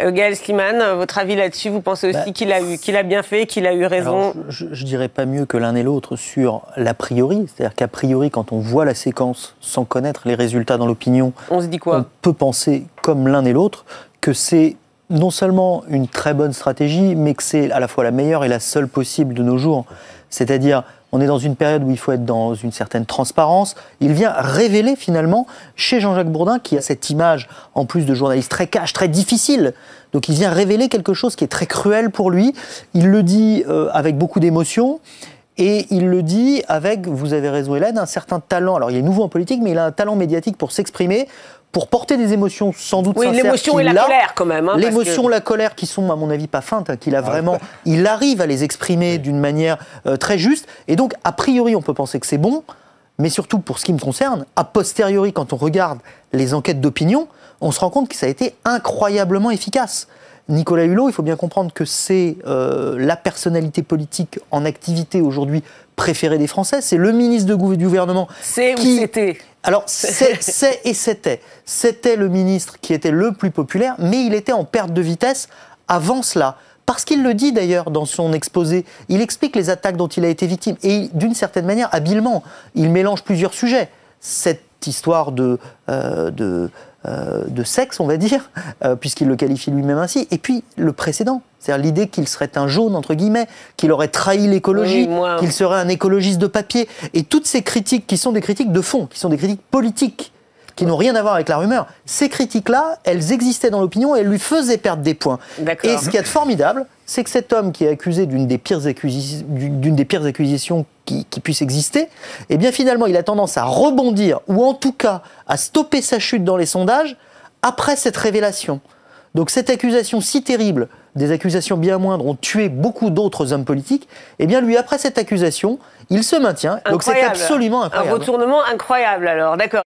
Gaël Slimane, votre avis là-dessus, vous pensez aussi qu'il a bien fait, qu'il a eu raison? Alors, je dirais pas mieux que l'un et l'autre sur l'a priori, c'est-à-dire qu'a priori, quand on voit la séquence sans connaître les résultats dans l'opinion, on se dit quoi? On peut penser, comme l'un et l'autre, que c'est non seulement une très bonne stratégie, mais que c'est à la fois la meilleure et la seule possible de nos jours. C'est-à-dire, on est dans une période où il faut être dans une certaine transparence. Il vient révéler finalement, chez Jean-Jacques Bourdin, qui a cette image, en plus de journaliste très cash, très difficile. Donc il vient révéler quelque chose qui est très cruel pour lui. Il le dit avec beaucoup d'émotion. Et il le dit avec, vous avez raison Hélène, un certain talent. Alors il est nouveau en politique, mais il a un talent médiatique pour s'exprimer, pour porter des émotions sans doute sincères. Oui, l'émotion et la colère quand même. L'émotion, la colère qui sont, à mon avis, pas feintes, qu'il a vraiment. Il arrive à les exprimer d'une manière très juste. Et donc, a priori, on peut penser que c'est bon, mais surtout, pour ce qui me concerne, a posteriori, quand on regarde les enquêtes d'opinion, on se rend compte que ça a été incroyablement efficace. Nicolas Hulot, il faut bien comprendre que c'est la personnalité politique en activité aujourd'hui préférée des Français. C'est le ministre du gouvernement. C'est ou c'était? Alors, c'était le ministre qui était le plus populaire, mais il était en perte de vitesse avant cela. Parce qu'il le dit d'ailleurs dans son exposé, il explique les attaques dont il a été victime. Et d'une certaine manière, habilement, il mélange plusieurs sujets. Cette histoire de sexe, on va dire, puisqu'il le qualifie lui-même ainsi, et puis le précédent, c'est-à-dire l'idée qu'il serait un jaune, entre guillemets, qu'il aurait trahi l'écologie, qu'il serait un écologiste de papier, et toutes ces critiques qui sont des critiques de fond, qui sont des critiques politiques, qui n'ont rien à voir avec la rumeur, ces critiques-là, elles existaient dans l'opinion et elles lui faisaient perdre des points. D'accord. Et ce qu'il y a de formidable, c'est que cet homme qui est accusé d'une des pires accusations qui puisse exister, eh bien finalement il a tendance à rebondir, ou en tout cas à stopper sa chute dans les sondages, après cette révélation. Donc cette accusation si terrible, des accusations bien moindres ont tué beaucoup d'autres hommes politiques, eh bien lui, après cette accusation, il se maintient. Incroyable. Donc c'est absolument incroyable. Un retournement incroyable alors, d'accord.